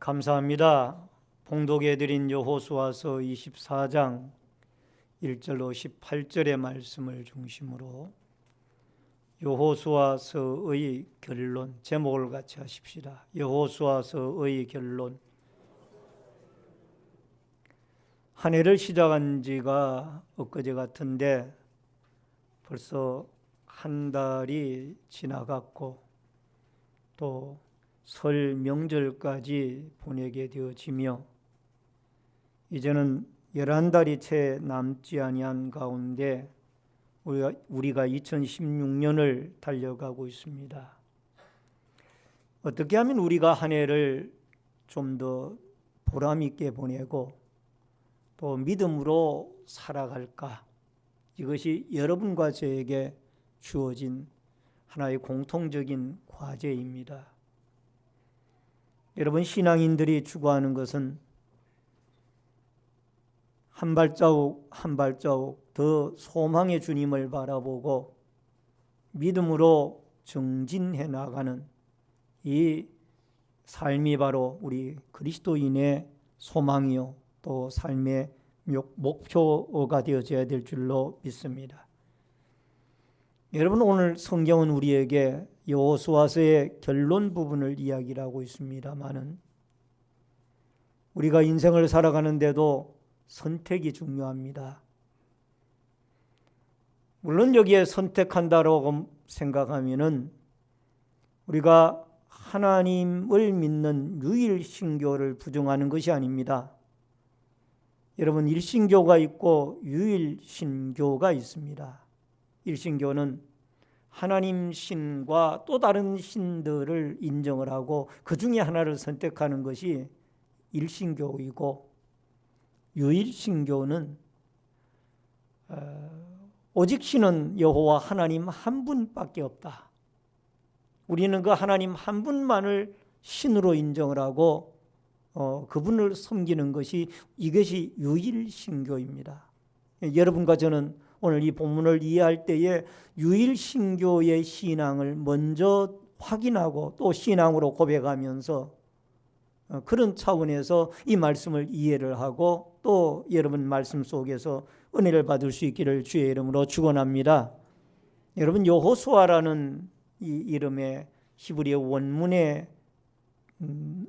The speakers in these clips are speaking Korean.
감사합니다. 봉독해드린 여호수아서 24장 1절로 18절의 말씀을 중심으로 여호수아서의 결론, 제목을 같이 하십시다. 여호수아서의 결론. 한 해를 시작한 지가 엊그제 같은데 벌써 한 달이 지나갔고 또 설 명절까지 보내게 되어지며 이제는 11달이 채 남지 아니한 가운데 우리가 2016년을 달려가고 있습니다. 어떻게 하면 우리가 한 해를 좀 더 보람 있게 보내고 또 믿음으로 살아갈까? 이것이 여러분과 저에게 주어진 하나의 공통적인 과제입니다. 여러분, 신앙인들이 추구하는 것은 한 발자국 한 발자국 더 소망의 주님을 바라보고 믿음으로 정진해 나가는 이 삶이 바로 우리 그리스도인의 소망이요 또 삶의 목표가 되어져야 될 줄로 믿습니다. 여러분, 오늘 성경은 우리에게 여호수아서의 결론 부분을 이야기를 하고 있습니다마는 우리가 인생을 살아가는데도 선택이 중요합니다. 물론 여기에 선택한다라고 생각하면은 우리가 하나님을 믿는 유일신교를 부정하는 것이 아닙니다. 여러분, 일신교가 있고 유일신교가 있습니다. 일신교는 하나님 신과 또 다른 신들을 인정을 하고 그 중에 하나를 선택하는 것이 일신교이고, 유일신교는 오직 신은 여호와 하나님 한 분밖에 없다. 우리는 그 하나님 한 분만을 신으로 인정을 하고 그분을 섬기는 것이 이것이 유일신교입니다. 여러분과 저는 오늘 이 본문을 이해할 때에 유일신교의 신앙을 먼저 확인하고 또 신앙으로 고백하면서 그런 차원에서 이 말씀을 이해를 하고 또 여러분 말씀 속에서 은혜를 받을 수 있기를 주의 이름으로 축원합니다. 여러분, 여호수아라는 이 이름의 히브리어 원문의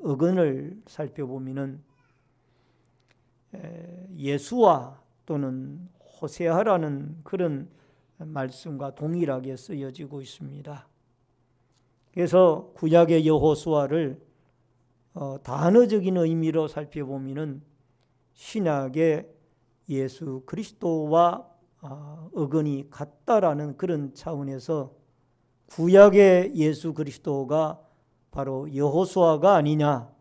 어근을 살펴보면은 예수와 또는 호세아라는 그런 말씀과 동일하게 쓰여지고 있습니다. 그래서 구약의 여호수아를 단어적인 의미로 살펴보면은 신약의 예수 그리스도와 어근이 같다라는 그런 차원에서 구약의 예수 그리스도가 바로 여호수아가 아니냐,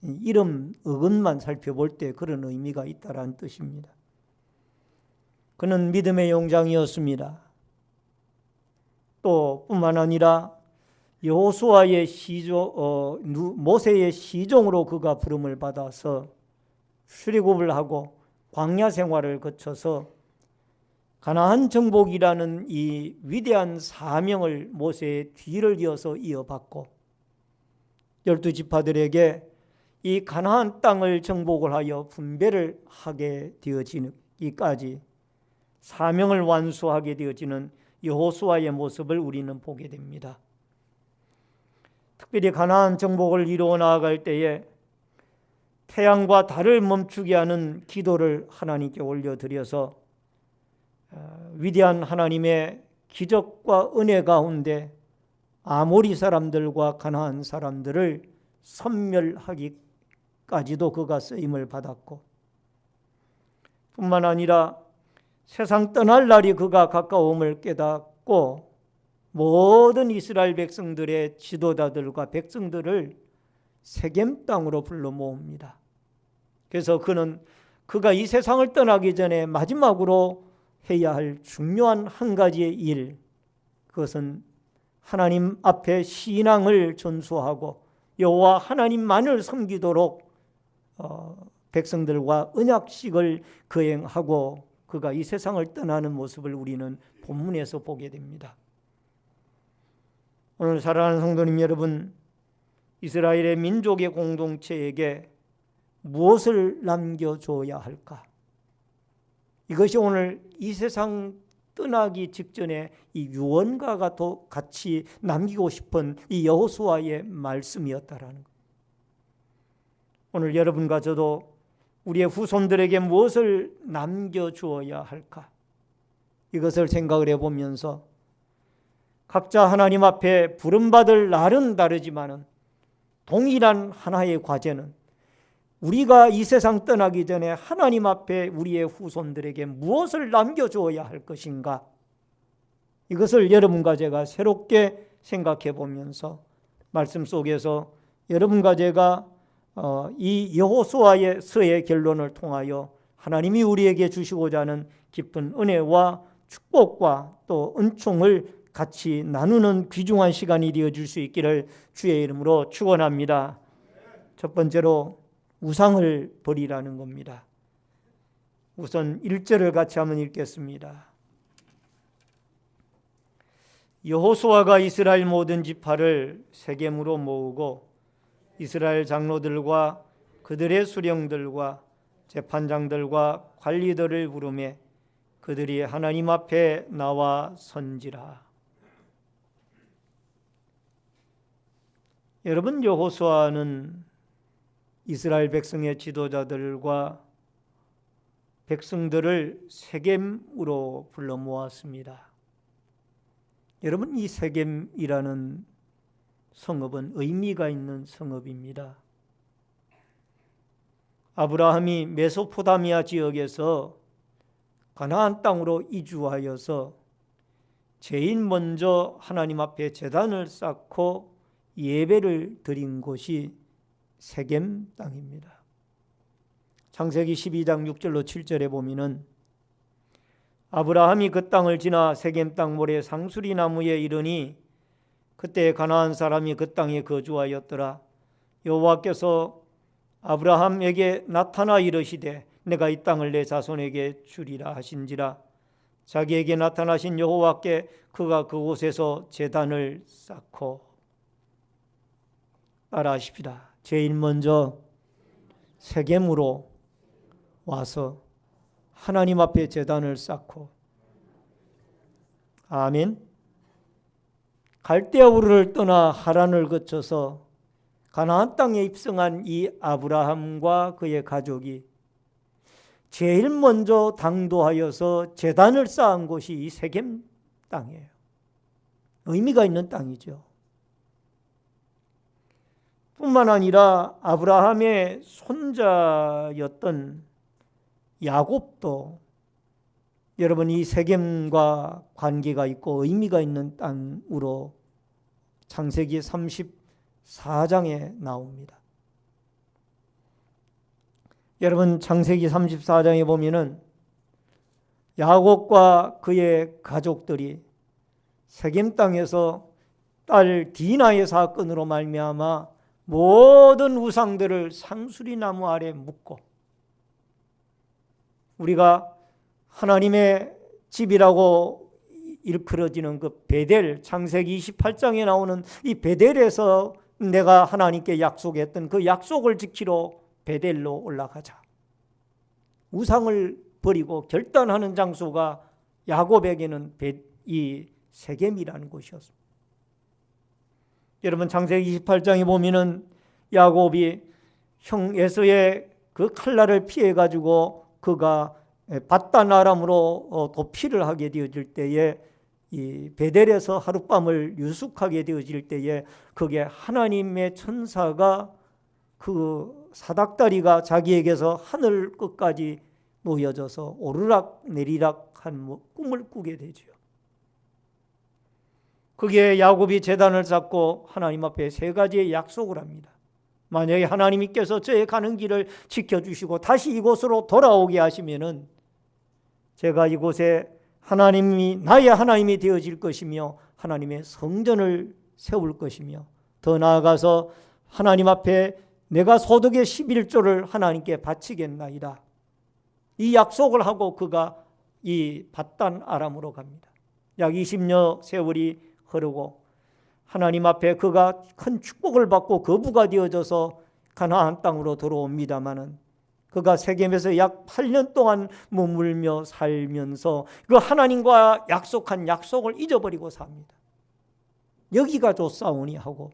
이름 어근만 살펴볼 때 그런 의미가 있다라는 뜻입니다. 그는 믿음의 용장이었습니다. 또 뿐만 아니라 여호수아의 모세의 시종으로 그가 부름을 받아서 출애굽을 하고 광야 생활을 거쳐서 가나안 정복이라는 이 위대한 사명을 모세의 뒤를 이어서 이어받고 12지파들에게 이 가나안 땅을 정복을 하여 분배를 하게 되어지기까지 사명을 완수하게 되어지는 여호수아의 모습을 우리는 보게 됩니다. 특별히 가나안 정복을 이루어 나아갈 때에 태양과 달을 멈추게 하는 기도를 하나님께 올려드려서 위대한 하나님의 기적과 은혜 가운데 아모리 사람들과 가나안 사람들을 섬멸하기까지도 그가 쓰임을 받았고, 뿐만 아니라 세상 떠날 날이 그가 가까움을 깨닫고 모든 이스라엘 백성들의 지도자들과 백성들을 세겜 땅으로 불러 모읍니다. 그래서 그가 이 세상을 떠나기 전에 마지막으로 해야 할 중요한 한 가지의 일, 그것은 하나님 앞에 신앙을 전수하고 여호와 하나님만을 섬기도록 백성들과 언약식을 거행하고 그가 이 세상을 떠나는 모습을 우리는 본문에서 보게 됩니다. 오늘 사랑하는 성도님 여러분, 이스라엘의 민족의 공동체에게 무엇을 남겨줘야 할까? 이것이 오늘 이 세상 떠나기 직전에 이 유언과가 또 같이 남기고 싶은 이 여호수아의 말씀이었다라는 것. 오늘 여러분과 저도 우리의 후손들에게 무엇을 남겨주어야 할까? 이것을 생각을 해보면서 각자 하나님 앞에 부름받을 날은 다르지만은 동일한 하나의 과제는 우리가 이 세상 떠나기 전에 하나님 앞에 우리의 후손들에게 무엇을 남겨주어야 할 것인가? 이것을 여러분과 제가 새롭게 생각해 보면서 말씀 속에서 여러분과 제가 이 여호수아의 서의 결론을 통하여 하나님이 우리에게 주시고자 하는 깊은 은혜와 축복과 또 은총을 같이 나누는 귀중한 시간이 되어줄 수 있기를 주의 이름으로 축원합니다. 첫 번째로 우상을 버리라는 겁니다. 우선 1절을 같이 한번 읽겠습니다. 여호수아가 이스라엘 모든 지파를 세겜으로 모으고 이스라엘 장로들과 그들의 수령들과 재판장들과 관리들을 부르매 그들이 하나님 앞에 나와 선지라. 여러분, 여호수아는 이스라엘 백성의 지도자들과 백성들을 세겜으로 불러 모았습니다. 여러분, 이 세겜이라는 성읍은 의미가 있는 성읍입니다. 아브라함이 메소포타미아 지역에서 가나안 땅으로 이주하여서 제일 먼저 하나님 앞에 제단을 쌓고 예배를 드린 곳이 세겜 땅입니다. 창세기 12장 6절로 7절에 보면은 아브라함이 그 땅을 지나 세겜 땅 모래 상수리 나무에 이르니 그때 가나안 사람이 그 땅에 거주하였더라. 여호와께서 아브라함에게 나타나 이르시되 내가 이 땅을 내 자손에게 주리라 하신지라. 자기에게 나타나신 여호와께 그가 그곳에서 제단을 쌓고, 따라하십시다. 제일 먼저 세겜으로 와서 하나님 앞에 제단을 쌓고, 아멘. 갈대아 우르를 떠나 하란을 거쳐서 가나안 땅에 입성한 이 아브라함과 그의 가족이 제일 먼저 당도하여서 제단을 쌓은 곳이 이 세겜 땅이에요. 의미가 있는 땅이죠. 뿐만 아니라 아브라함의 손자였던 야곱도 여러분 이 세겜과 관계가 있고 의미가 있는 땅으로 창세기 34장에 나옵니다. 여러분 창세기 34장에 보면은 야곱과 그의 가족들이 세겜 땅에서 딸 디나의 사건으로 말미암아 모든 우상들을 상수리 나무 아래 묻고, 우리가 하나님의 집이라고 일컬어지는 그 베델, 창세기 28장에 나오는 이 베델에서 내가 하나님께 약속했던 그 약속을 지키러 베델로 올라가자. 우상을 버리고 결단하는 장소가 야곱에게는 이 세겜이라는 곳이었습니다. 여러분 창세기 28장에 보면은 야곱이 형 에서의 그 칼날을 피해 가지고 그가 밧단 아람으로 도피를 하게 되어질 때에 이 베델에서 하룻밤을 유숙하게 되어질 때에 그게 하나님의 천사가 그 사닥다리가 자기에게서 하늘 끝까지 놓여져서 오르락 내리락 한 꿈을 꾸게 되죠. 그게 야곱이 제단을 쌓고 하나님 앞에 세 가지의 약속을 합니다. 만약에 하나님께서 저의 가는 길을 지켜주시고 다시 이곳으로 돌아오게 하시면은 제가 이곳에 하나님이 나의 하나님이 되어질 것이며 하나님의 성전을 세울 것이며 더 나아가서 하나님 앞에 내가 소득의 11조를 하나님께 바치겠나이다. 이 약속을 하고 그가 이 밧단 아람으로 갑니다. 약 20여 세월이 흐르고 하나님 앞에 그가 큰 축복을 받고 거부가 되어져서 가나안 땅으로 들어옵니다마는 그가 세겜에서 약 8년 동안 머물며 살면서 그 하나님과 약속한 약속을 잊어버리고 삽니다. 여기가 좋사오니 하고,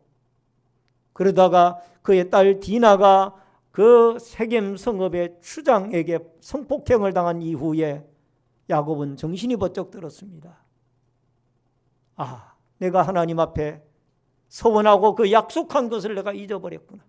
그러다가 그의 딸 디나가 그 세겜 성읍의 추장에게 성폭행을 당한 이후에 야곱은 정신이 번쩍 들었습니다. 아, 내가 하나님 앞에 서원하고 그 약속한 것을 내가 잊어버렸구나.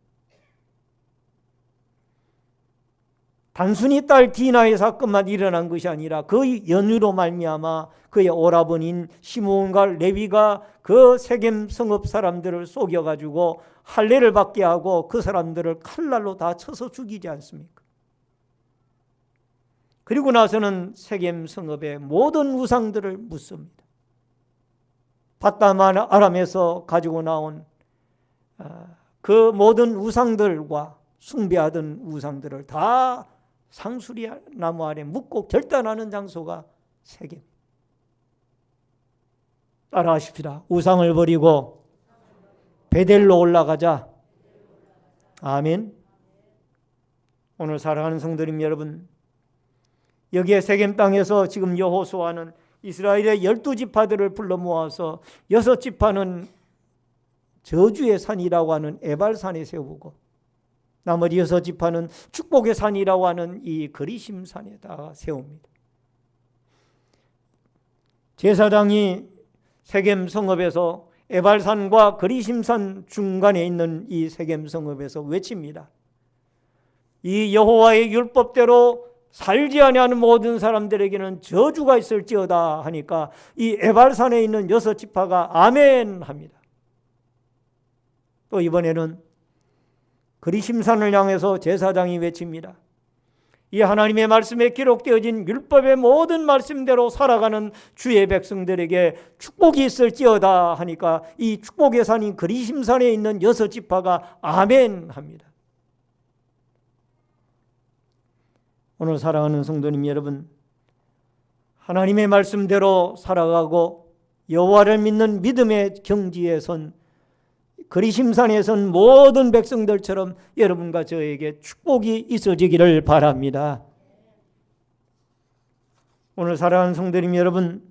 단순히 딸 디나의 사건만 일어난 것이 아니라 그 연유로 말미암아 그의 오라버니인 시므온과 레위가 그 세겜 성읍 사람들을 속여가지고 할례를 받게 하고 그 사람들을 칼날로 다 쳐서 죽이지 않습니까? 그리고 나서는 세겜 성읍의 모든 우상들을 묻습니다. 밧담 아람에서 가지고 나온 그 모든 우상들과 숭배하던 우상들을 다 상수리 나무 아래 묻고 결단하는 장소가 세겜. 따라하십시다. 우상을 버리고 베델로 올라가자. 아멘. 오늘 사랑하는 성도님 여러분, 여기에 세겜 땅에서 지금 여호수아는 이스라엘의 12지파들을 불러 모아서 6지파는 저주의 산이라고 하는 에발산에 세우고 나머지 6지파는 축복의 산이라고 하는 이 거리심 산에다가 세웁니다. 제사장이 세겜 성읍에서 에발산과 거리심산 중간에 있는 이 세겜 성읍에서 외칩니다. 이 여호와의 율법대로 살지 아니하는 모든 사람들에게는 저주가 있을지어다 하니까 이 에발산에 있는 6지파가 아멘 합니다. 또 이번에는 그리심산을 향해서 제사장이 외칩니다. 이 하나님의 말씀에 기록되어진 율법의 모든 말씀대로 살아가는 주의 백성들에게 축복이 있을지어다 하니까 이 축복의 산인 그리심산에 있는 6지파가 아멘 합니다. 오늘 사랑하는 성도님 여러분, 하나님의 말씀대로 살아가고 여호와를 믿는 믿음의 경지에 선 그리심산에 선 모든 백성들처럼 여러분과 저에게 축복이 있어지기를 바랍니다. 오늘 사랑하는 성도님 여러분,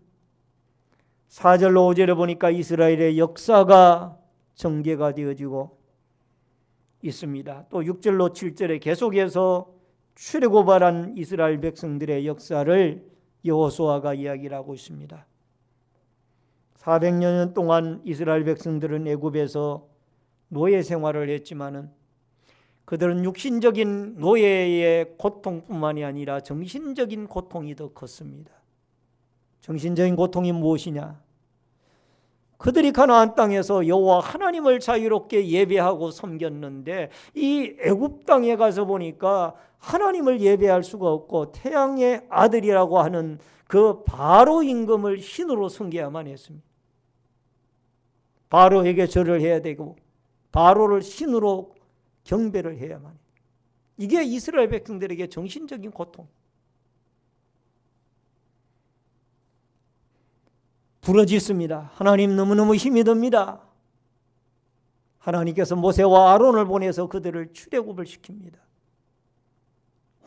4절로 5절에 보니까 이스라엘의 역사가 전개가 되어지고 있습니다. 또 6절로 7절에 계속해서 출애굽한 이스라엘 백성들의 역사를 여호수아가 이야기를 하고 있습니다. 400년 동안 이스라엘 백성들은 애굽에서 노예 생활을 했지만은 그들은 육신적인 노예의 고통뿐만이 아니라 정신적인 고통이 더 컸습니다. 정신적인 고통이 무엇이냐? 그들이 가나안 땅에서 여호와 하나님을 자유롭게 예배하고 섬겼는데 이 애굽 땅에 가서 보니까 하나님을 예배할 수가 없고 태양의 아들이라고 하는 그 바로 임금을 신으로 섬겨야만 했습니다. 바로에게 절을 해야 되고 바로를 신으로 경배를 해야만 해요. 이게 이스라엘 백성들에게 정신적인 고통. 부러졌습니다. 하나님 너무너무 힘이 듭니다. 하나님께서 모세와 아론을 보내서 그들을 출애굽을 시킵니다.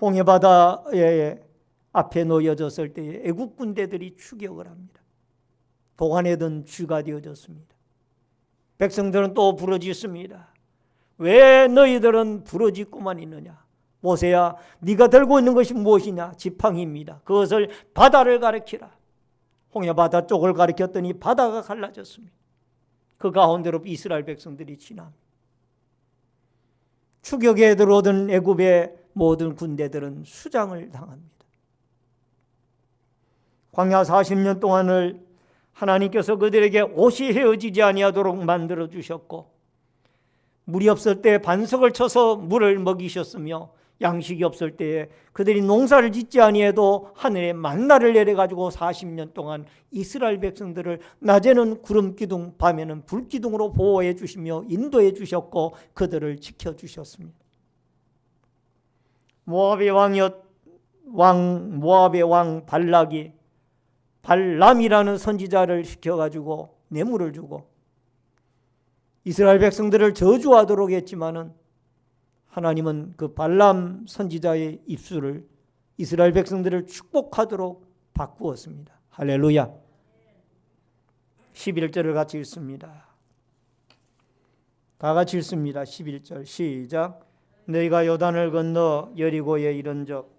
홍해바다의 앞에 놓여졌을 때에 애국 군대들이 추격을 합니다. 도간에 든 쥐가 되어졌습니다. 백성들은 또 부러졌습니다. 왜 너희들은 부러지고만 있느냐? 모세야, 네가 들고 있는 것이 무엇이냐? 지팡이입니다. 그것을 바다를 가리키라. 홍해바다 쪽을 가리켰더니 바다가 갈라졌습니다. 그 가운데로 이스라엘 백성들이 지납니다. 추격에 들어오던 애굽의 모든 군대들은 수장을 당합니다. 광야 40년 동안을 하나님께서 그들에게 옷이 헤어지지 아니하도록 만들어 주셨고 물이 없을 때 반석을 쳐서 물을 먹이셨으며 양식이 없을 때에 그들이 농사를 짓지 아니해도 하늘에 만나를 내려가지고 40년 동안 이스라엘 백성들을 낮에는 구름기둥 밤에는 불기둥으로 보호해 주시며 인도해 주셨고 그들을 지켜주셨습니다. 모압의 왕 발락이 발람이라는 선지자를 시켜가지고 뇌물을 주고 이스라엘 백성들을 저주하도록 했지만은 하나님은 그 발람 선지자의 입술을 이스라엘 백성들을 축복하도록 바꾸었습니다. 할렐루야. 11절을 같이 읽습니다. 다 같이 읽습니다. 11절 시작. 너희가 요단을 건너 여리고에 이른적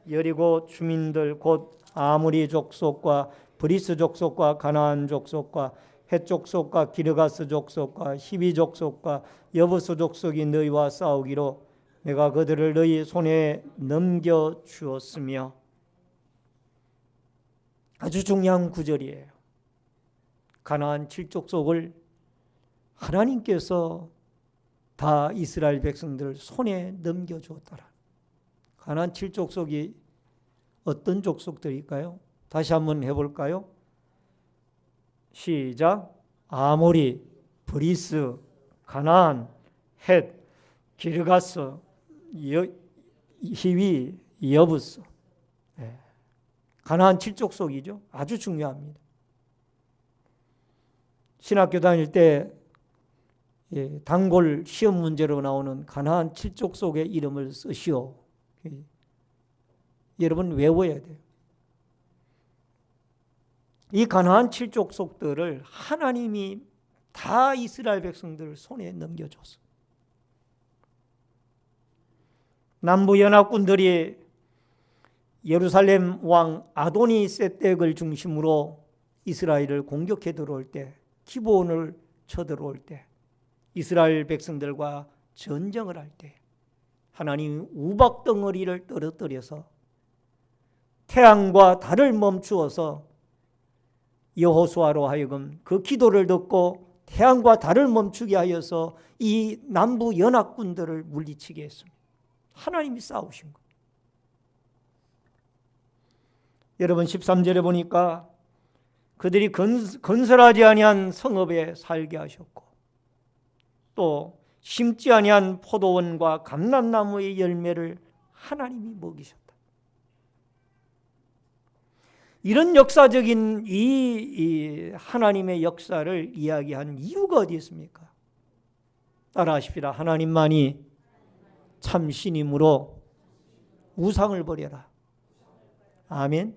여리고 주민들 곧 아모리 족속과 브리스 족속과 가나안 족속과 헷 족속과 기르가스 족속과 히비 족속과 여부스 족속이 너희와 싸우기로 내가 그들을 너희 손에 넘겨 주었으며. 아주 중요한 구절이에요. 가나안 7족속을 하나님께서 다 이스라엘 백성들 손에 넘겨주었더라. 가나안 7족속이 어떤 족속들일까요? 다시 한번 해볼까요? 시작. 아모리, 브리스, 가나안, 헷, 기르가스, 히위, 여부스. 가나안 7족속이죠. 아주 중요합니다. 신학교 다닐 때 단골 시험 문제로 나오는 가나안 7족속의 이름을 쓰시오. 여러분 외워야 돼요. 이 가나안 7족속들을 하나님이 다 이스라엘 백성들 손에 넘겨줬어. 남부 연합군들이 예루살렘 왕 아도니세덱을 중심으로 이스라엘을 공격해 들어올 때, 기브온을 쳐들어올 때, 이스라엘 백성들과 전쟁을 할 때 하나님이 우박 덩어리를 떨어뜨려서 태양과 달을 멈추어서 여호수아로 하여금 그 기도를 듣고 태양과 달을 멈추게 하여서 이 남부 연합군들을 물리치게 했습니다. 하나님이 싸우신 거예요. 여러분 13절에 보니까 그들이 건설하지 아니한 성읍에 살게 하셨고 또 심지 아니한 포도원과 감람나무의 열매를 하나님이 먹이셨다. 이런 역사적인 이 하나님의 역사를 이야기하는 이유가 어디 있습니까? 따라하십시다. 하나님만이 참 신이므로 우상을 버려라. 아멘.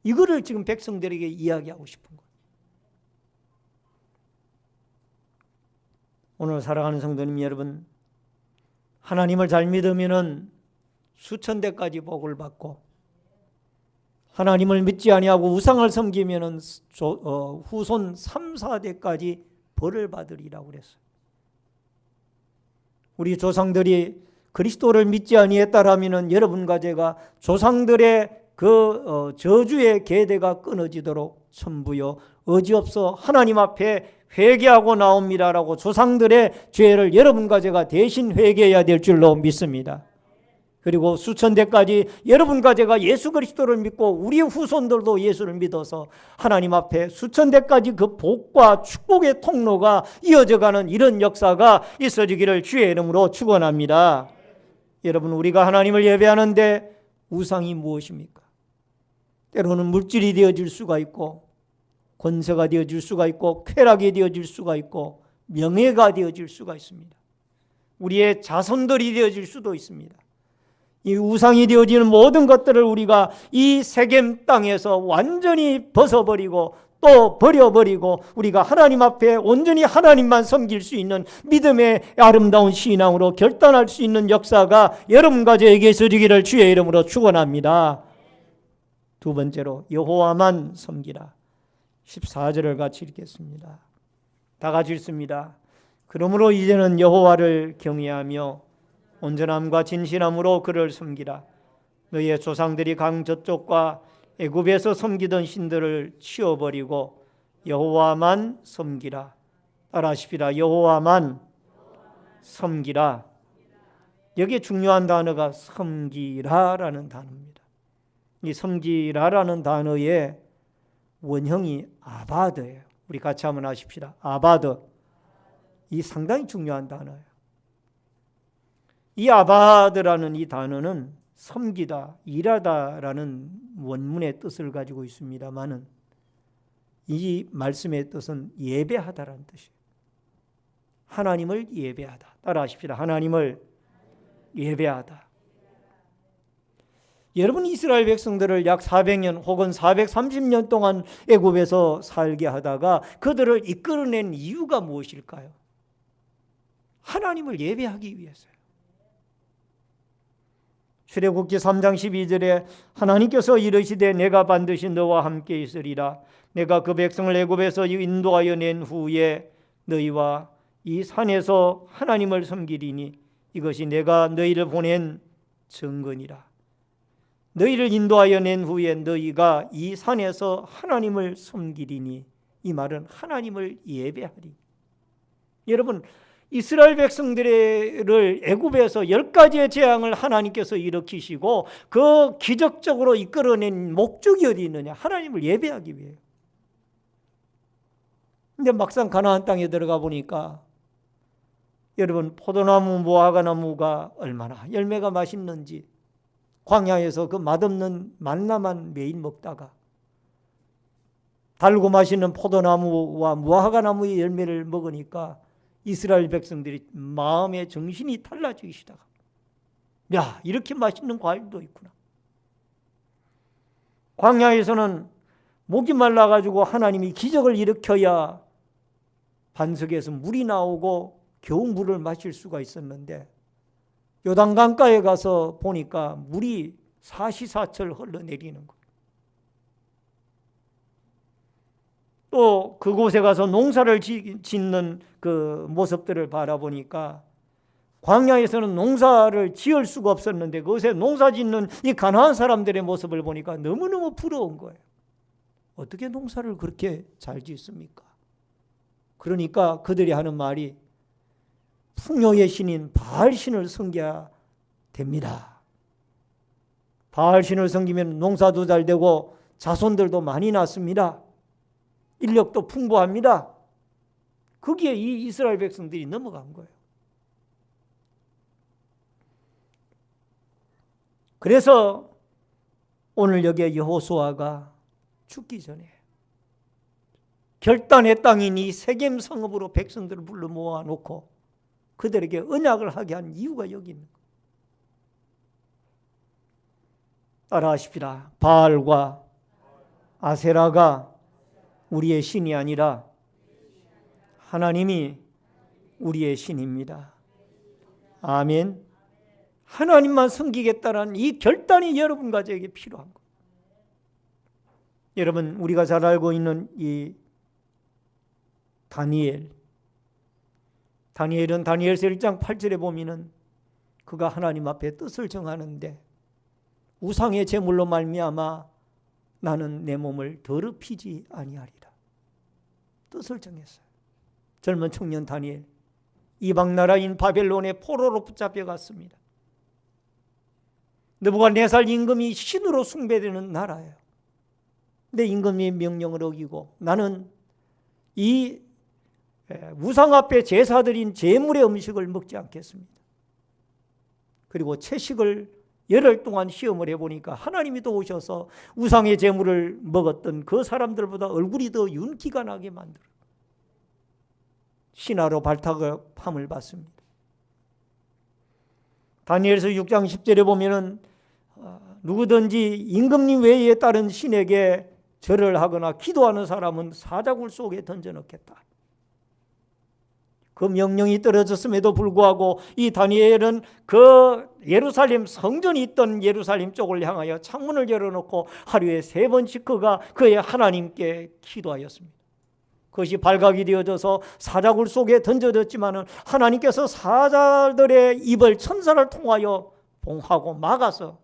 이거를 지금 백성들에게 이야기하고 싶은 거예요. 오늘 사랑하는 성도님 여러분, 하나님을 잘 믿으면은 수천 대까지 복을 받고, 하나님을 믿지 아니하고 우상을 섬기면은 후손 3, 4대까지 벌을 받으리라고 그랬어요. 우리 조상들이 그리스도를 믿지 아니했다라면은 여러분과 제가 조상들의 그 저주의 계대가 끊어지도록 천부여 어지없어 하나님 앞에 회개하고 나옵니다라고 조상들의 죄를 여러분과 제가 대신 회개해야 될 줄로 믿습니다. 그리고 수천 대까지 여러분과 제가 예수 그리스도를 믿고 우리 후손들도 예수를 믿어서 하나님 앞에 수천 대까지 그 복과 축복의 통로가 이어져가는 이런 역사가 있어지기를 주의 이름으로 축원합니다. 여러분, 우리가 하나님을 예배하는데 우상이 무엇입니까? 때로는 물질이 되어질 수가 있고, 권세가 되어질 수가 있고, 쾌락이 되어질 수가 있고, 명예가 되어질 수가 있습니다. 우리의 자손들이 되어질 수도 있습니다. 이 우상이 되어지는 모든 것들을 우리가 이 세겜 땅에서 완전히 벗어버리고 또 버려버리고 우리가 하나님 앞에 온전히 하나님만 섬길 수 있는 믿음의 아름다운 신앙으로 결단할 수 있는 역사가 여러분과 저에게 있어지기를 주의 이름으로 축원합니다. 두 번째로 여호와만 섬기라. 14절을 같이 읽겠습니다. 다 같이 읽습니다. 그러므로 이제는 여호와를 경외하며 온전함과 진실함으로 그를 섬기라. 너희의 조상들이 강 저쪽과 애굽에서 섬기던 신들을 치워버리고 여호와만 섬기라. 따라하십시다. 여호와만 섬기라. 여기에 중요한 단어가 섬기라라는 단어입니다. 이 섬기라라는 단어의 원형이 아바드예요. 우리 같이 한번 하십시다. 아바드. 이 상당히 중요한 단어예요. 이 아바드라는 이 단어는 섬기다, 일하다라는 원문의 뜻을 가지고 있습니다만은 이 말씀의 뜻은 예배하다라는 뜻이에요. 하나님을 예배하다. 따라하십시다. 하나님을 예배하다. 여러분, 이스라엘 백성들을 약 400년 혹은 430년 동안 애굽에서 살게 하다가 그들을 이끌어낸 이유가 무엇일까요? 하나님을 예배하기 위해서요. 출애굽기 3장 12절에 하나님께서 이르시되 내가 반드시 너와 함께 있으리라. 내가 그 백성을 애굽에서 인도하여 낸 후에 너희와 이 산에서 하나님을 섬기리니 이것이 내가 너희를 보낸 증거니라. 너희를 인도하여 낸 후에 너희가 이 산에서 하나님을 섬기리니, 이 말은 하나님을 예배하리. 여러분, 이스라엘 백성들을 애굽에서 10가지의 재앙을 하나님께서 일으키시고 그 기적적으로 이끌어낸 목적이 어디 있느냐? 하나님을 예배하기 위해요. 근데 막상 가나안 땅에 들어가 보니까 여러분, 포도나무, 무화과나무가 얼마나 열매가 맛있는지, 광야에서 그 맛없는 만나만 매일 먹다가 달고 맛있는 포도나무와 무화과나무의 열매를 먹으니까 이스라엘 백성들이 마음의 정신이 달라지기 시작합니다. 야, 이렇게 맛있는 과일도 있구나. 광야에서는 목이 말라가지고 하나님이 기적을 일으켜야 반석에서 물이 나오고 겨우 물을 마실 수가 있었는데 요단강가에 가서 보니까 물이 사시사철 흘러내리는 거예요. 또 그곳에 가서 농사를 짓는 그 모습들을 바라보니까 광야에서는 농사를 지을 수가 없었는데 그곳에 농사 짓는 이 가나안 사람들의 모습을 보니까 너무너무 부러운 거예요. 어떻게 농사를 그렇게 잘 짓습니까? 그러니까 그들이 하는 말이 풍요의 신인 바알신을 섬겨야 됩니다. 바알신을 섬기면 농사도 잘 되고 자손들도 많이 낳습니다. 인력도 풍부합니다. 거기에 이 이스라엘 백성들이 넘어간 거예요. 그래서 오늘 여기에 여호수아가 죽기 전에 결단의 땅인 이 세겜 성읍으로 백성들을 불러 모아놓고 그들에게 언약을 하게 한 이유가 여기 있는 거예요. 따라하십시다. 바알과 아세라가 우리의 신이 아니라 하나님이 우리의 신입니다. 아멘. 하나님만 섬기겠다는 이 결단이 여러분과 저에게 필요한 거예요. 여러분, 우리가 잘 알고 있는 이 다니엘은 다니엘서 1장 8절에 보면은 그가 하나님 앞에 뜻을 정하는데 우상의 제물로 말미암아 나는 내 몸을 더럽히지 아니하리라. 뜻을 정했어요. 젊은 청년 다니엘, 이방 나라인 바벨론의 포로로 붙잡혀갔습니다. 느부갓네살 임금이 신으로 숭배되는 나라예요. 근데 임금의 명령을 어기고 나는 이 우상 앞에 제사드린 제물의 음식을 먹지 않겠습니다. 그리고 채식을 열흘 동안 시험을 해보니까 하나님이 도우셔서 우상의 제물을 먹었던 그 사람들보다 얼굴이 더 윤기가 나게 만들어요. 신하로 발탁함을 받습니다. 다니엘서 6장 10절에 보면은 누구든지 임금님 외에 다른 신에게 절을 하거나 기도하는 사람은 사자굴 속에 던져넣겠다. 그 명령이 떨어졌음에도 불구하고 이 다니엘은 그 예루살렘 성전이 있던 예루살렘 쪽을 향하여 창문을 열어놓고 하루에 3번씩 그가 그의 하나님께 기도하였습니다. 그것이 발각이 되어져서 사자굴 속에 던져졌지만은 하나님께서 사자들의 입을 천사를 통하여 봉하고 막아서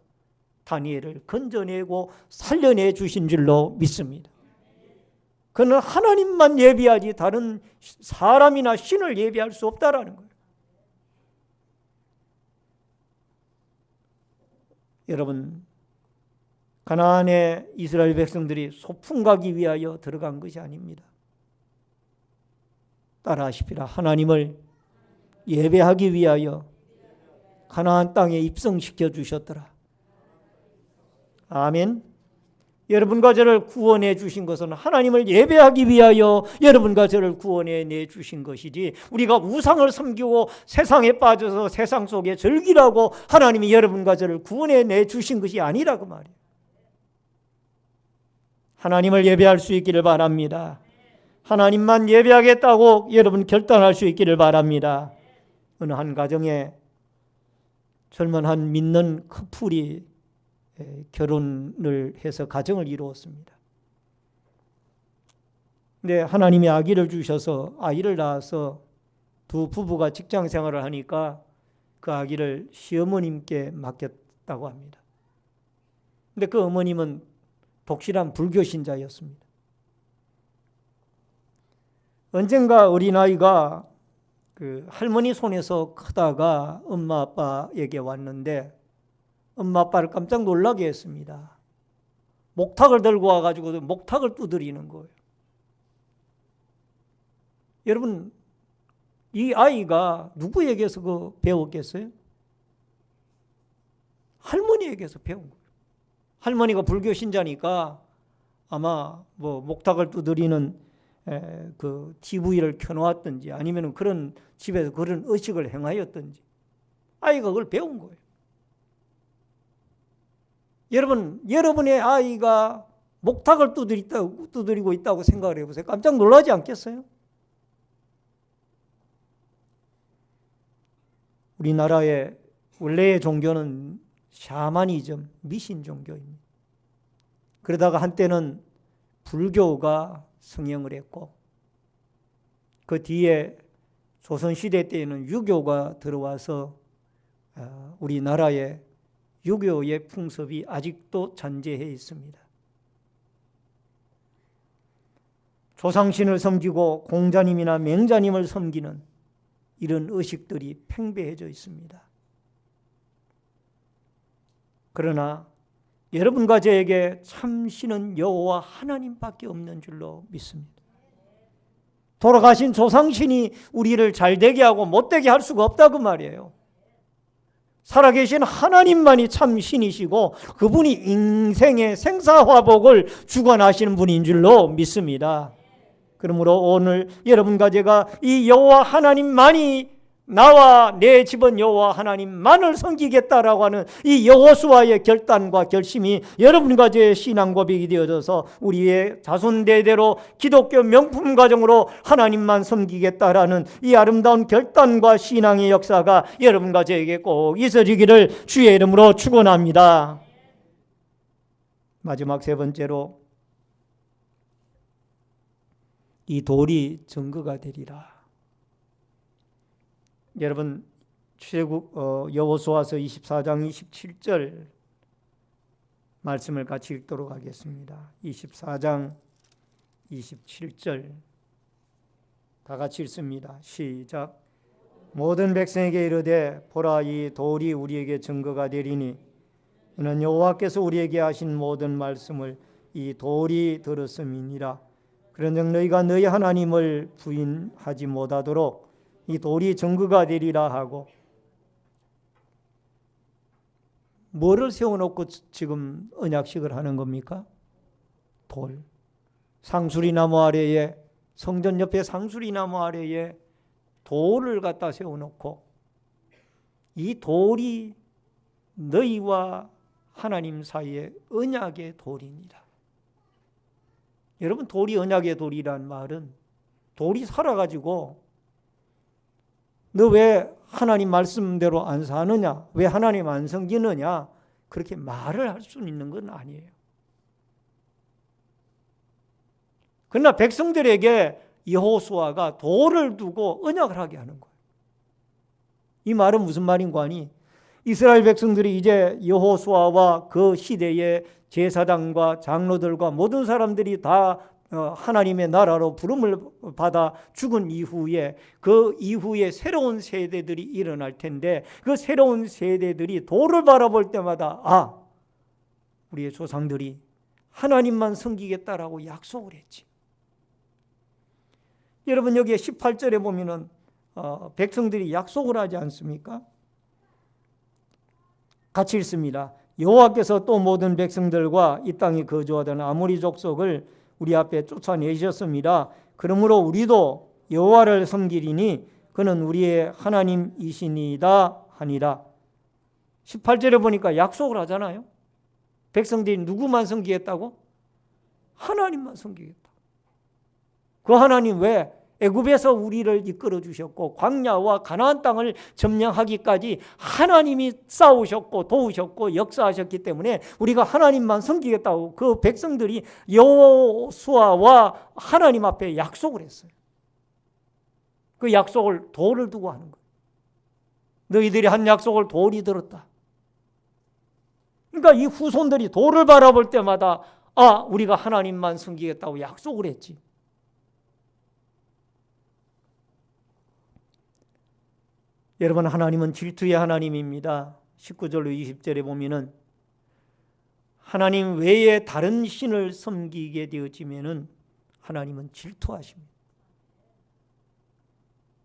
다니엘을 건져내고 살려내 주신 줄로 믿습니다. 그는 하나님만 예비하지 다른 사람이나 신을 예비할 수 없다라는 거예요. 여러분, 가나안의 이스라엘 백성들이 소풍 가기 위하여 들어간 것이 아닙니다. 따라하십시다. 하나님을 예배하기 위하여 가나안 땅에 입성시켜 주셨더라. 아멘. 여러분과 저를 구원해 주신 것은 하나님을 예배하기 위하여 여러분과 저를 구원해 내 주신 것이지, 우리가 우상을 섬기고 세상에 빠져서 세상 속에 즐기라고 하나님이 여러분과 저를 구원해 내 주신 것이 아니라 그 말이에요. 하나님을 예배할 수 있기를 바랍니다. 하나님만 예배하겠다고 여러분 결단할 수 있기를 바랍니다. 어느 한 가정에 젊은 한 믿는 커플이 결혼을 해서 가정을 이루었습니다. 근데 하나님이 아기를 주셔서 아이를 낳아서 두 부부가 직장 생활을 하니까 그 아기를 시어머님께 맡겼다고 합니다. 근데 그 어머님은 독실한 불교 신자였습니다. 언젠가 어린아이가 그 할머니 손에서 크다가 엄마 아빠에게 왔는데 엄마 아빠를 깜짝 놀라게 했습니다. 목탁을 들고 와가지고 목탁을 두드리는 거예요. 여러분, 이 아이가 누구에게서 배웠겠어요? 할머니에게서 배운 거예요. 할머니가 불교 신자니까 아마 뭐 목탁을 두드리는 그 TV를 켜놓았든지 아니면 그런 집에서 그런 의식을 행하였든지 아이가 그걸 배운 거예요. 여러분, 여러분의 아이가 목탁을 두드리고 있다고 생각을 해보세요. 깜짝 놀라지 않겠어요? 우리나라의 원래의 종교는 샤머니즘, 미신 종교입니다. 그러다가 한때는 불교가 성행을 했고 그 뒤에 조선시대 때에는 유교가 들어와서 우리나라에 유교의 풍습이 아직도 잔재해 있습니다. 조상신을 섬기고 공자님이나 맹자님을 섬기는 이런 의식들이 팽배해져 있습니다. 그러나 여러분과 저에게 참 신은 여호와 하나님밖에 없는 줄로 믿습니다. 돌아가신 조상신이 우리를 잘되게 하고 못되게 할 수가 없다고 말이에요. 살아계신 하나님만이 참 신이시고 그분이 인생의 생사화복을 주관하시는 분인 줄로 믿습니다. 그러므로 오늘 여러분과 제가 이 여호와 하나님만이 나와 내 집은 여호와 하나님만을 섬기겠다라고 하는 이 여호수아의 결단과 결심이 여러분과 저의 신앙 고백이 되어져서 우리의 자손대대로 기독교 명품 가정으로 하나님만 섬기겠다라는 이 아름다운 결단과 신앙의 역사가 여러분과 저에게 꼭 있어지기를 주의 이름으로 축원합니다. 마지막 세 번째로 이 돌이 증거가 되리라. 여러분 출애굽 여호수아서 24장 27절 말씀을 같이 읽도록 하겠습니다. 24장 27절 다 같이 읽습니다. 시작. 모든 백성에게 이르되 보라, 이 돌이 우리에게 증거가 되리니 이는 여호와께서 우리에게 하신 모든 말씀을 이 돌이 들었음이니라. 그런즉 너희가 너희 하나님을 부인하지 못하도록 이 돌이 증거가 되리라 하고, 뭐를 세워놓고 지금 언약식을 하는 겁니까? 돌. 상수리나무 아래에, 성전 옆에 상수리나무 아래에 돌을 갖다 세워놓고 이 돌이 너희와 하나님 사이의 언약의 돌입니다. 여러분, 돌이 언약의 돌이란 말은 돌이 살아가지고 너 왜 하나님 말씀대로 안 사느냐? 왜 하나님 안 섬기느냐? 그렇게 말을 할 수 있는 건 아니에요. 그러나 백성들에게 여호수아가 돌을 두고 언약을 하게 하는 거예요. 이 말은 무슨 말인고 하니, 이스라엘 백성들이 이제 여호수아와 그 시대의 제사장과 장로들과 모든 사람들이 다 하나님의 나라로 부름을 받아 죽은 이후에 그 이후에 새로운 세대들이 일어날 텐데, 그 새로운 세대들이 돌을 바라볼 때마다 우리의 조상들이 하나님만 섬기겠다라고 약속을 했지. 여러분, 여기에 18절에 보면은 백성들이 약속을 하지 않습니까? 같이 읽습니다. 여호와께서 또 모든 백성들과 이 땅에 거주하던 아모리 족속을 우리 앞에 쫓아내셨습니다. 그러므로 우리도 여호와를 섬기리니 그는 우리의 하나님이시니이다 하니라. 18절에 보니까 약속을 하잖아요. 백성들이 누구만 섬기겠다고? 하나님만 섬기겠다. 그 하나님 왜? 애굽에서 우리를 이끌어 주셨고 광야와 가나안 땅을 점령하기까지 하나님이 싸우셨고 도우셨고 역사하셨기 때문에 우리가 하나님만 섬기겠다고 그 백성들이 여호수아와 하나님 앞에 약속을 했어요. 그 약속을 돌을 두고 하는 거예요. 너희들이 한 약속을 돌이 들었다. 그러니까 이 후손들이 돌을 바라볼 때마다 우리가 하나님만 섬기겠다고 약속을 했지. 여러분, 하나님은 질투의 하나님입니다. 19절로 20절에 보면은 하나님 외에 다른 신을 섬기게 되어지면은 하나님은 질투하십니다.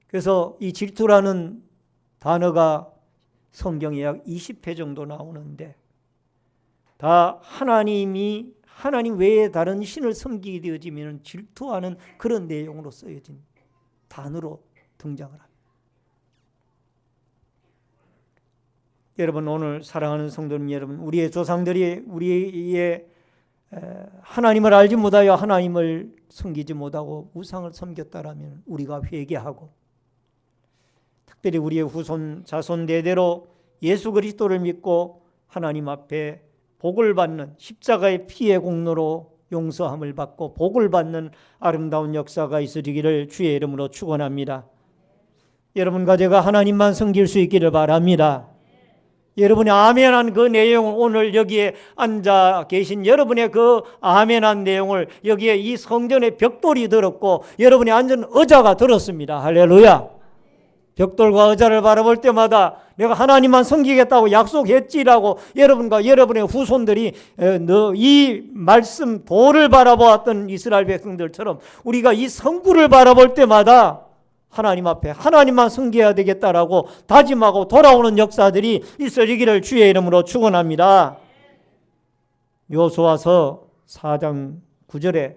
그래서 이 질투라는 단어가 성경에 약 20회 정도 나오는데 다 하나님 외에 다른 신을 섬기게 되어지면 질투하는 그런 내용으로 쓰여진 단어로 등장을 합니다. 여러분, 오늘 사랑하는 성도님 여러분, 우리의 조상들이 우리의 하나님을 알지 못하여 하나님을 섬기지 못하고 우상을 섬겼다라면 우리가 회개하고 특별히 우리의 후손 자손 대대로 예수 그리스도를 믿고 하나님 앞에 복을 받는 십자가의 피의 공로로 용서함을 받고 복을 받는 아름다운 역사가 있으리기를 주의 이름으로 축원합니다. 여러분과 제가 하나님만 섬길 수 있기를 바랍니다. 여러분이 아멘한 그 내용을 오늘 여기에 앉아 계신 여러분의 그 아멘한 내용을 여기에 이 성전의 벽돌이 들었고 여러분이 앉은 의자가 들었습니다. 할렐루야. 벽돌과 의자를 바라볼 때마다 내가 하나님만 섬기겠다고 약속했지라고 여러분과 여러분의 후손들이 이 말씀 돌을 바라보았던 이스라엘 백성들처럼 우리가 이 성구를 바라볼 때마다 하나님 앞에 하나님만 섬겨야 되겠다라고 다짐하고 돌아오는 역사들이 있어지기를 주의 이름으로 축원합니다. 여호수아서 4장 9절에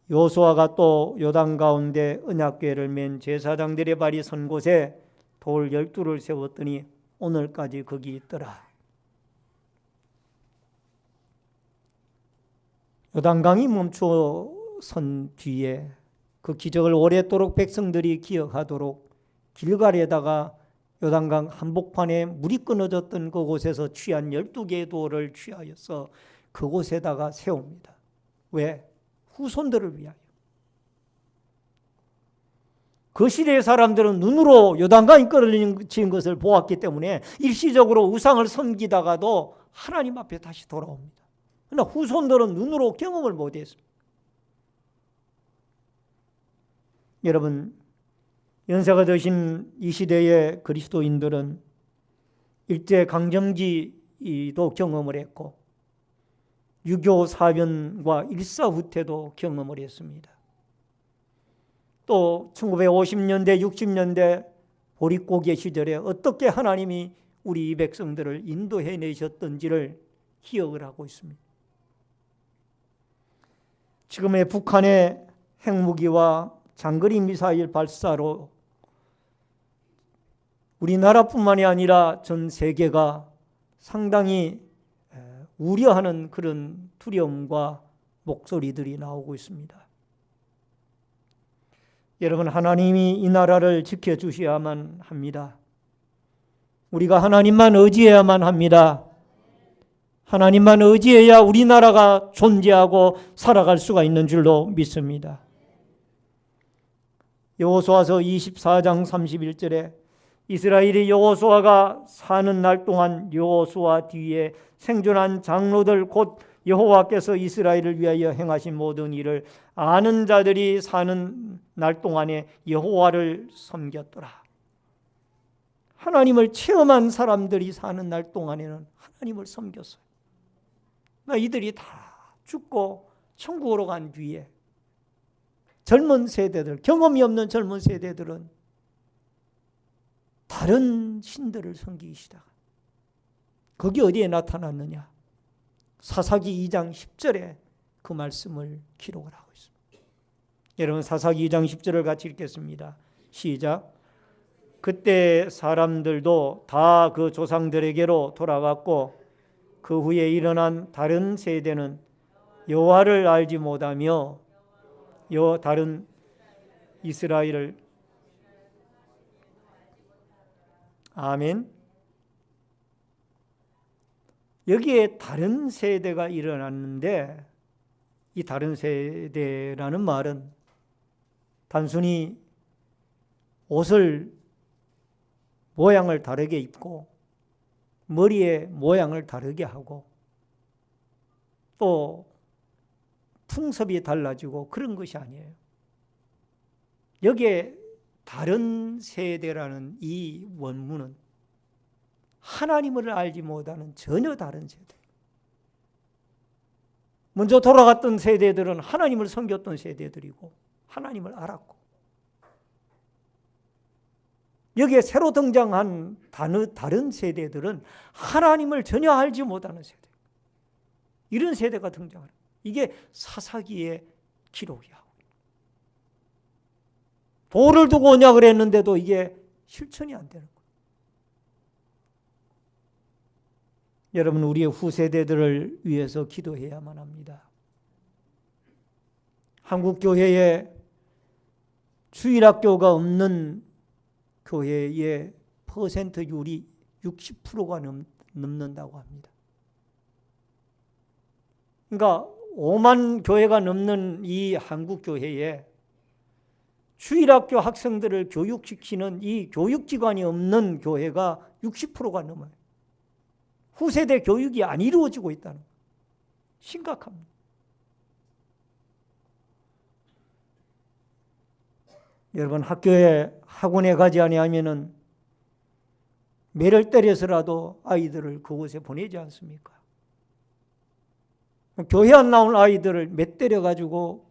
여호수아가 또 요단 가운데 언약궤를 맨 제사장들의 발이 선 곳에 돌 12를 세웠더니 오늘까지 거기 있더라. 요단강이 멈춰 선 뒤에 그 기적을 오랫도록 백성들이 기억하도록 길갈에다가 요단강 한복판에 물이 끊어졌던 그곳에서 취한 12개의 돌을 취하여서 그곳에다가 세웁니다. 왜? 후손들을 위하여. 그 시대의 사람들은 눈으로 요단강이 끊어진 것을 보았기 때문에 일시적으로 우상을 섬기다가도 하나님 앞에 다시 돌아옵니다. 그러나 후손들은 눈으로 경험을 못했습니다. 여러분, 연세가 드신 이 시대의 그리스도인들은 일제강점기도 경험을 했고 6.25 사변과 일사후퇴도 경험을 했습니다. 또 1950년대 60년대 보릿고개 시절에 어떻게 하나님이 우리 백성들을 인도해내셨던지를 기억을 하고 있습니다. 지금의 북한의 핵무기와 장거리 미사일 발사로 우리나라뿐만이 아니라 전 세계가 상당히 우려하는 그런 두려움과 목소리들이 나오고 있습니다. 여러분, 하나님이 이 나라를 지켜주셔야만 합니다. 우리가 하나님만 의지해야만 합니다. 하나님만 의지해야 우리나라가 존재하고 살아갈 수가 있는 줄로 믿습니다. 여호수아서 24장 31절에 이스라엘이 여호수아가 사는 날 동안 여호수아 뒤에 생존한 장로들 곧 여호와께서 이스라엘을 위하여 행하신 모든 일을 아는 자들이 사는 날 동안에 여호와를 섬겼더라. 하나님을 체험한 사람들이 사는 날 동안에는 하나님을 섬겼어요. 이들이 다 죽고 천국으로 간 뒤에 젊은 세대들, 경험이 없는 젊은 세대들은 다른 신들을 섬기시다가 거기 어디에 나타났느냐? 사사기 2장 10절에 그 말씀을 기록을 하고 있습니다. 여러분, 사사기 2장 10절을 같이 읽겠습니다. 시작. 그때 사람들도 다 그 조상들에게로 돌아갔고 그 후에 일어난 다른 세대는 여호와를 알지 못하며 다른 이스라엘을 아멘. 여기에 다른 세대가 일어났는데 이 다른 세대라는 말은 단순히 옷을 모양을 다르게 입고 머리의 모양을 다르게 하고 또 풍습이 달라지고 그런 것이 아니에요. 여기에 다른 세대라는 이 원문은 하나님을 알지 못하는 전혀 다른 세대. 먼저 돌아갔던 세대들은 하나님을 섬겼던 세대들이고 하나님을 알았고, 여기에 새로 등장한 다른 세대들은 하나님을 전혀 알지 못하는 세대. 이런 세대가 등장하는, 이게 사사기의 기록이야. 돌을 두고 오냐 그랬는데도 이게 실천이 안 되는 거예요. 여러분, 우리의 후세대들을 위해서 기도해야만 합니다. 한국 교회에 주일학교가 없는 교회의 퍼센트율이 60%가 넘는다고 합니다. 그러니까 5만 교회가 넘는 이 한국 교회에 주일학교 학생들을 교육시키는 이 교육기관이 없는 교회가 60%가 넘어요. 후세대 교육이 안 이루어지고 있다는 거예요. 심각합니다. 여러분, 학원에 가지 아니하면은 매를 때려서라도 아이들을 그곳에 보내지 않습니까? 교회 안 나온 아이들을 매 때려가지고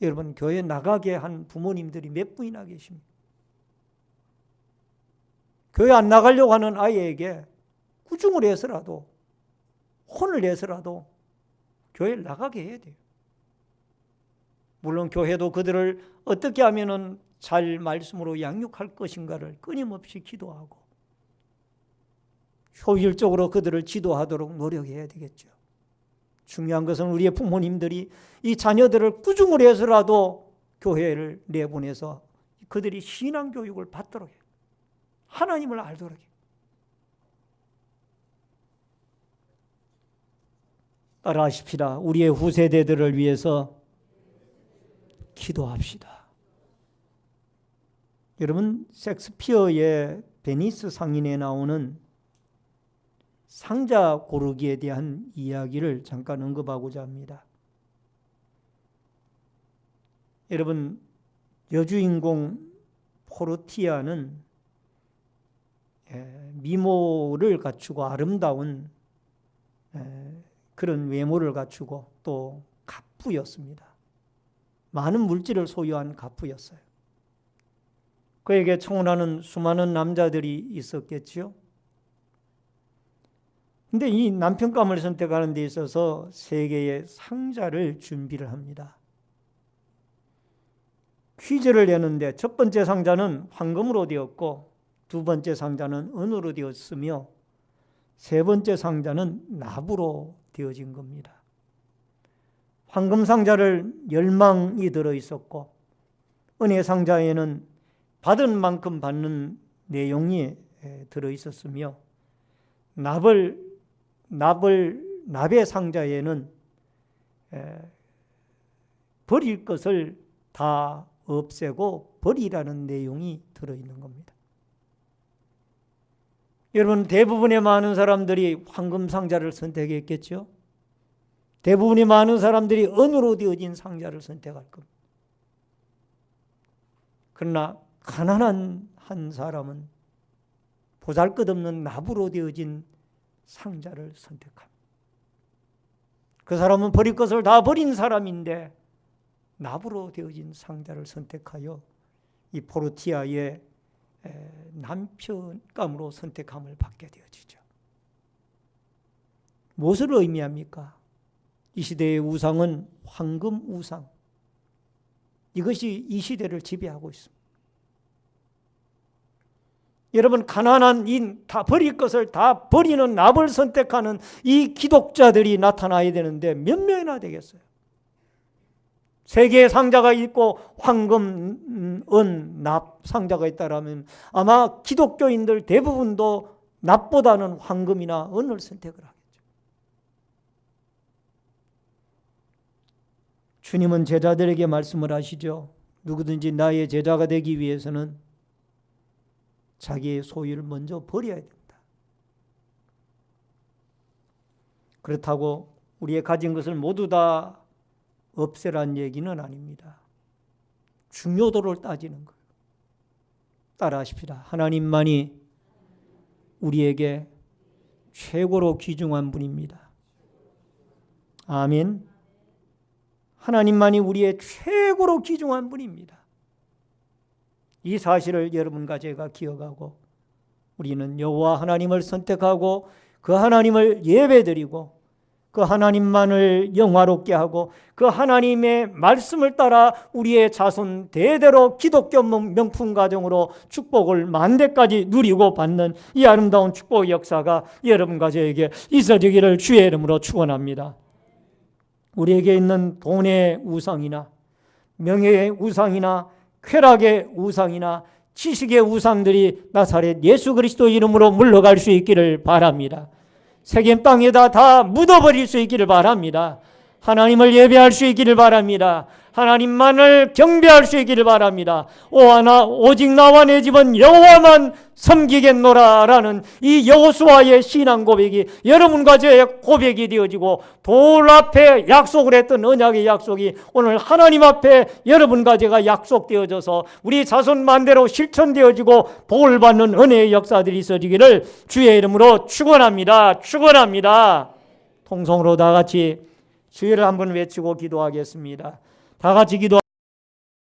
여러분, 교회 나가게 한 부모님들이 몇 분이나 계십니까? 교회 안 나가려고 하는 아이에게 꾸중을 해서라도, 혼을 내서라도 교회를 나가게 해야 돼요. 물론 교회도 그들을 어떻게 하면은 잘 말씀으로 양육할 것인가를 끊임없이 기도하고 효율적으로 그들을 지도하도록 노력해야 되겠죠. 중요한 것은 우리의 부모님들이 이 자녀들을 꾸중을 해서라도 교회를 내보내서 그들이 신앙교육을 받도록 해요. 하나님을 알도록 해요. 따라하십시다. 우리의 후세대들을 위해서 기도합시다. 여러분, 셰익스피어의 베니스 상인에 나오는 상자 고르기에 대한 이야기를 잠깐 언급하고자 합니다. 여러분, 여주인공 포르티아는 미모를 갖추고 아름다운 그런 외모를 갖추고 또 갑부였습니다. 많은 물질을 소유한 갑부였어요. 그에게 청혼하는 수많은 남자들이 있었겠지요. 근데 이 남편감을 선택하는 데 있어서 세 개의 상자를 준비를 합니다. 퀴즈를 내는데 첫 번째 상자는 황금으로 되었고 두 번째 상자는 은으로 되었으며 세 번째 상자는 납으로 되어진 겁니다. 황금 상자를 10망이 들어있었고 은혜 상자에는 받은 만큼 받는 내용이 들어있었으며 납의 상자에는 버릴 것을 다 없애고 버리라는 내용이 들어있는 겁니다. 여러분, 대부분의 많은 사람들이 황금 상자를 선택했겠죠? 대부분의 많은 사람들이 은으로 되어진 상자를 선택할 겁니다. 그러나 가난한 한 사람은 보잘것없는 납으로 되어진 상자를 선택합니다. 그 사람은 버릴 것을 다 버린 사람인데 납으로 되어진 상자를 선택하여 이 포르티아의 남편감으로 선택함을 받게 되어지죠. 무엇을 의미합니까? 이 시대의 우상은 황금 우상. 이것이 이 시대를 지배하고 있습니다. 여러분, 가난한 다 버릴 것을 다 버리는 납을 선택하는 이 기독자들이 나타나야 되는데 몇 명이나 되겠어요? 세 개의 상자가 있고 황금, 은, 납 상자가 있다라면 아마 기독교인들 대부분도 납보다는 황금이나 은을 선택을 하겠죠. 주님은 제자들에게 말씀을 하시죠. 누구든지 나의 제자가 되기 위해서는 자기의 소유를 먼저 버려야 된다. 그렇다고 우리의 가진 것을 모두 다 없애란 얘기는 아닙니다. 중요도를 따지는 거예요. 따라하십시다. 하나님만이 우리에게 최고로 귀중한 분입니다. 아멘. 하나님만이 우리의 최고로 귀중한 분입니다. 이 사실을 여러분과 제가 기억하고 우리는 여호와 하나님을 선택하고 그 하나님을 예배드리고 그 하나님만을 영화롭게 하고 그 하나님의 말씀을 따라 우리의 자손 대대로 기독교 명품 가정으로 축복을 만대까지 누리고 받는 이 아름다운 축복의 역사가 여러분과 저에게 있어지기를 주의 이름으로 축원합니다. 우리에게 있는 돈의 우상이나 명예의 우상이나 쾌락의 우상이나 지식의 우상들이 나사렛 예수 그리스도 이름으로 물러갈 수 있기를 바랍니다. 세겜 땅에다 다 묻어버릴 수 있기를 바랍니다. 하나님을 예배할 수 있기를 바랍니다. 하나님만을 경배할 수 있기를 바랍니다. 오직 나와 내 집은 여호와만 섬기겠노라라는 이 여호수아의 신앙 고백이 여러분과 저의 고백이 되어지고 돌 앞에 약속을 했던 언약의 약속이 오늘 하나님 앞에 여러분과 제가 약속되어져서 우리 자손 만대로 실천되어지고 복을 받는 은혜의 역사들이 있어지기를 주의 이름으로 축원합니다. 축원합니다. 통성으로 다 같이 주의를 한번 외치고 기도하겠습니다. 다 같이 기도.